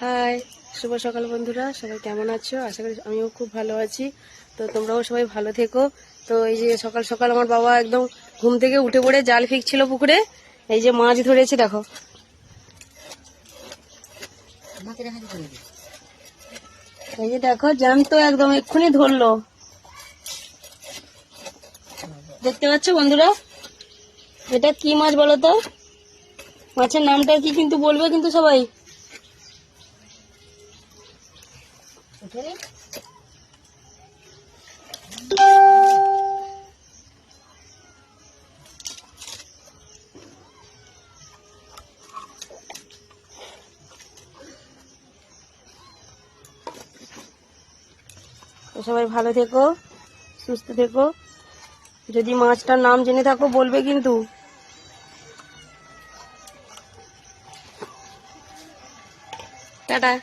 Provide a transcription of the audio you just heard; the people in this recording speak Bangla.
হাই, শুভ সকাল বন্ধুরা, সবাই কেমন আছো? আশা করি আমিও খুব ভালো আছি। তো তোমরাও সবাই ভালো থেকো। তো এই যে সকাল সকাল আমার বাবা একদম ঘুম থেকে উঠে পড়ে জাল ফেঁকছিল পুকুরে। এই যে মাছ ধরেছে, দেখো। এই যে দেখো, জ্যান্ত একদম এক্ষুনি ধরলো। দেখতে পাচ্ছ বন্ধুরা, এটা কি মাছ বলো তো? মাছের নামটা কি কিন্তু বলবে কিন্তু সবাই। তো সবাই ভালো থেকো, সুস্থ থেকো। যদি মাছটার নাম জেনে থাকো বলবে কিন্তু। টাটা।